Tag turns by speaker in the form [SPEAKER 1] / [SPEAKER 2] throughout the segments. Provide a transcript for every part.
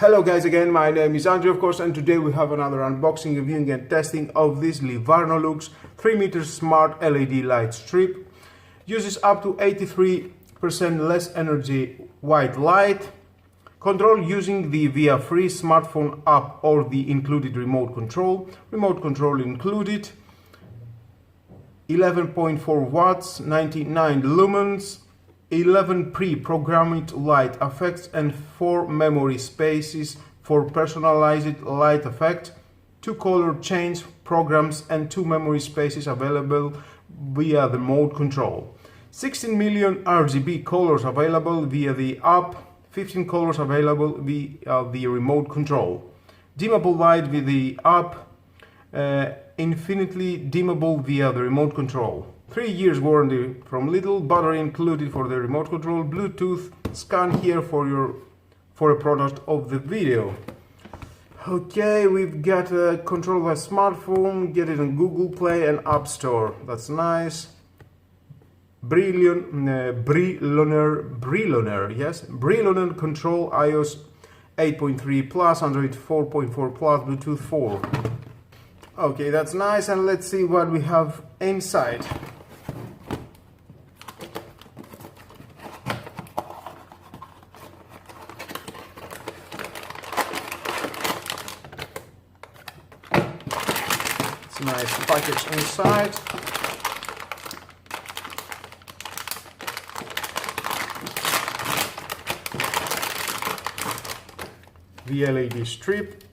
[SPEAKER 1] Hello guys, again my name is Andrew of course, and today we have another unboxing, reviewing and testing of this Livarno Lux 3 meter smart LED light strip. Uses up to 83% less energy white light. Control using the via free smartphone app or the included remote control. Remote control included. 11.4 watts, 99 lumens. 11 pre-programmed light effects and 4 memory spaces for personalized light effect, 2 color change programs and 2 memory spaces available via the remote control. 16 million RGB colors available via the app, 15 colors available via the remote control. Dimmable light with the app, infinitely dimmable via the remote control. 3 years warranty from Lidl, battery included for the remote control, Bluetooth, scan here for a product of the video. Okay, we've got a control by smartphone, get it on Google Play and App Store. That's nice. Brilliant control, iOS 8.3 plus, Android 4.4 plus, Bluetooth 4. Okay, that's nice, and let's see what we have inside. Nice package inside. The LED strip,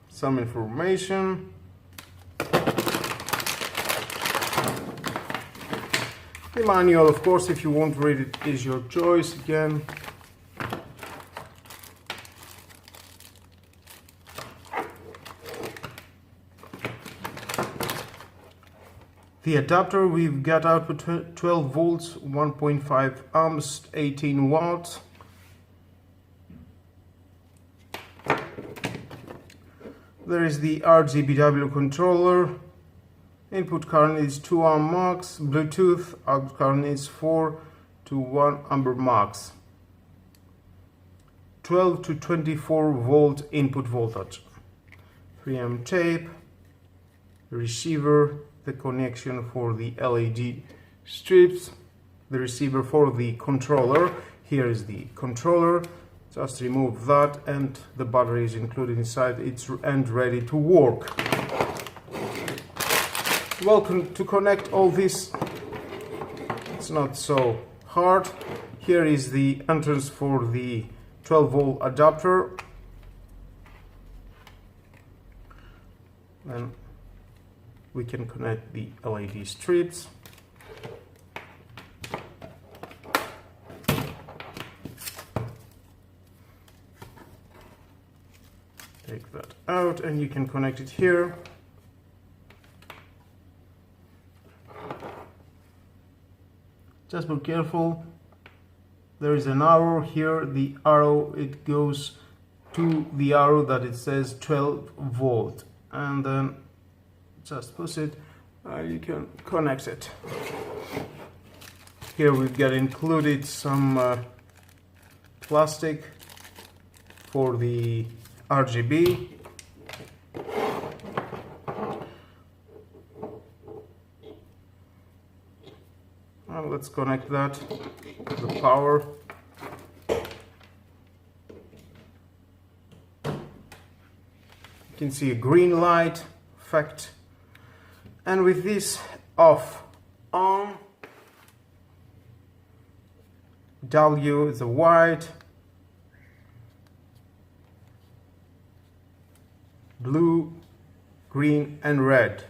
[SPEAKER 1] some information. The manual, of course, if you won't read it, is your choice again. The adapter, we've got output 12 volts, 1.5 amps, 18 watts. There is the RGBW controller. Input current is 2 amp max. Bluetooth, output current is 4 to 1 amp max. 12 to 24 volt input voltage. 3M tape, receiver, the connection for the LED strips, the receiver for the controller. Here is the controller. Just remove that and the battery is included inside. It's and ready to work. Welcome to connect all this. It's not so hard. Here is the entrance for the 12 volt adapter. Then we can connect the LED strips. Take that out and you can connect it here. Just be careful. There is an arrow here. The arrow, it goes to the arrow that it says 12 volt, and then just push it and you can connect it. Here we've got included some plastic for the RGB. And let's connect that to the power. You can see a green light effect. And with this off on, W is a white, blue, green and red.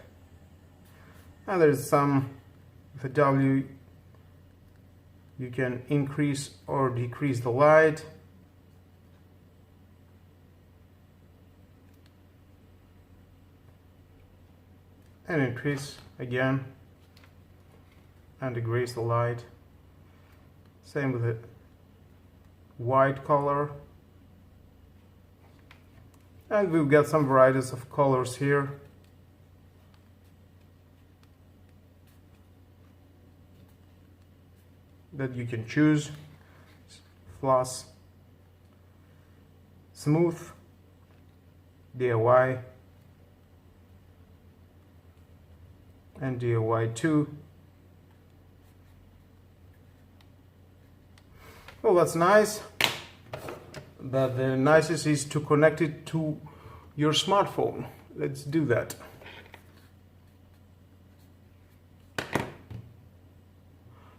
[SPEAKER 1] And there's some, the W, you can increase or decrease the light. And increase again and decrease the light. Same with the white color. And we've got some varieties of colors here. that you can choose. Plus smooth, DIY, and DIY 2. Well, that's nice, but the nicest is to connect it to your smartphone. Let's do that.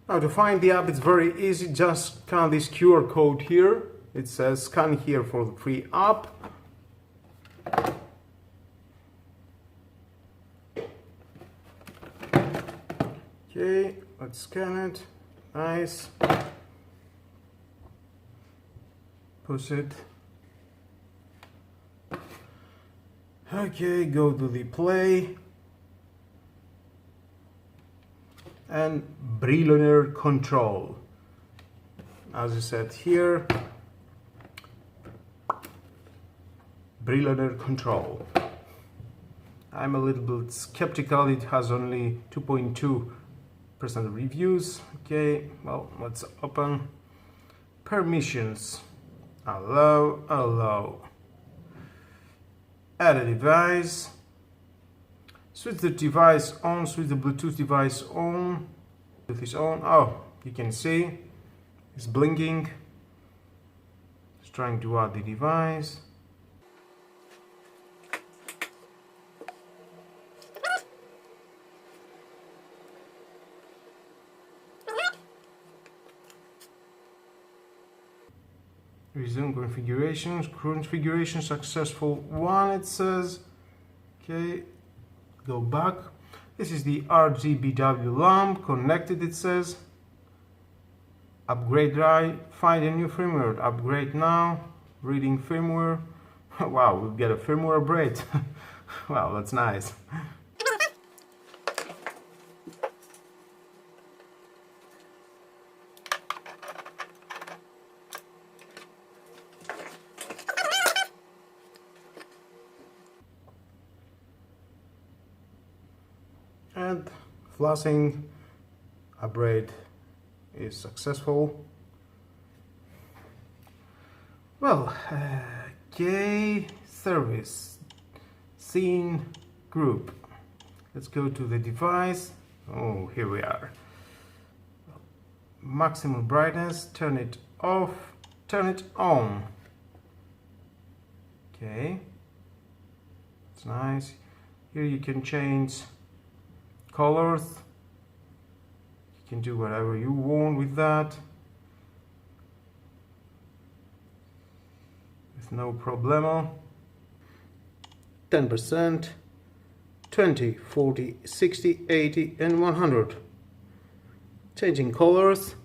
[SPEAKER 1] Now, to find the app, it's very easy. Just scan this QR code here. It says scan here for the free app. Okay, let's scan it. Nice. Push it. Okay, go to the play. And Livarno control. As I said here, Livarno control. I'm a little bit skeptical. It has only 2.2% reviews. Okay, well, let's open. Permissions. Allow. Add a device. Switch the device on, switch the Bluetooth device on. Bluetooth is on. Oh, you can see it's blinking. It's trying to add the device. Resume configurations. Configuration successful 1, it says. Okay. Go back. This is the RGBW lamp connected, it says. Upgrade right. Find a new firmware. Upgrade now. Reading firmware. Wow, we've got a firmware upgrade. Wow, that's nice. And flossing upgrade is successful. Well, okay, service scene group. Let's go to the device. Oh, here we are. Maximum brightness, turn it off, turn it on. Okay, it's nice. Here you can change colors. You can do whatever you want with that with no problemo. 10%, 20, 40, 60, 80 and 100. Changing colors.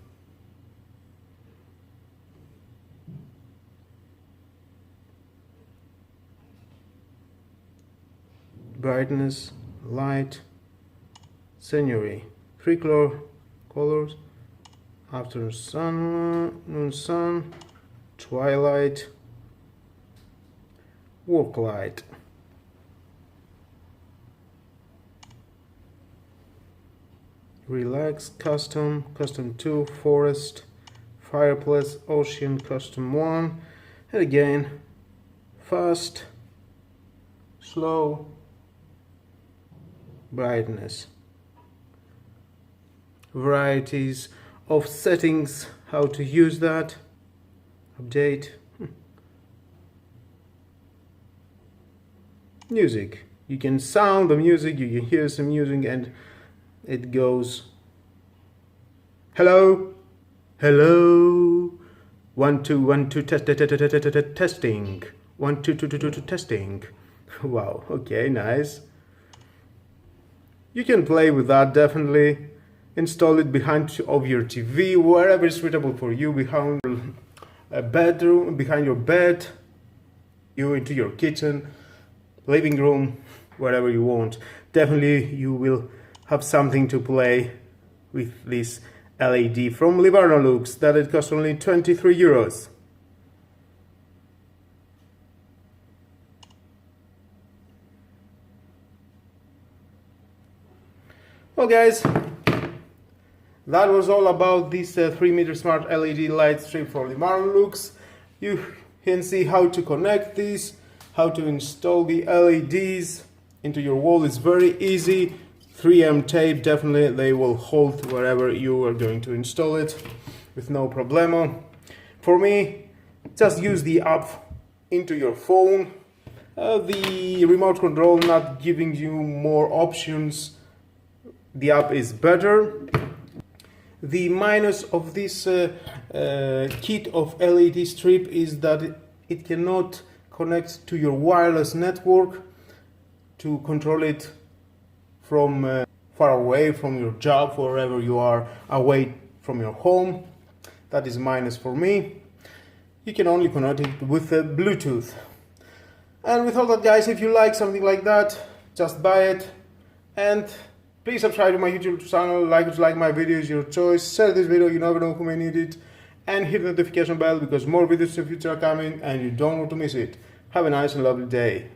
[SPEAKER 1] Brightness, light, scenery, 3 colors, afternoon sun, noon sun, twilight, work light. Relax, custom 2, forest, fireplace, ocean, custom 1, and again, fast, slow, brightness. Varieties of settings, how to use that, update. Music, you can sound the music, you can hear some music and it goes hello, 1 2 1 2 testing, 1 2 2 2 2 testing. Wow, okay, nice. You can play with that, definitely. Install it behind of your TV, wherever is suitable for you, behind a bedroom, behind your bed, into your kitchen, living room, wherever you want. Definitely you will have something to play with this LED from Livarno Lux that it costs only 23 euros. Well guys, that was all about this 3-meter smart LED light strip for Livarno Lux. You can see how to connect these, how to install the LEDs into your wall. It's very easy. 3M tape, definitely they will hold wherever you are going to install it with no problemo. For me, just use the app into your phone. The remote control not giving you more options. The app is better. The minus of this kit of LED strip is that it cannot connect to your wireless network to control it from far away from your job, wherever you are away from your home. That is minus for me. You can only connect it with Bluetooth. And with all that, guys, if you like something like that, just buy it. And please subscribe to my YouTube channel, like my videos, your choice. Share this video, you never know who may need it. And hit the notification bell because more videos in the future are coming and you don't want to miss it. Have a nice and lovely day.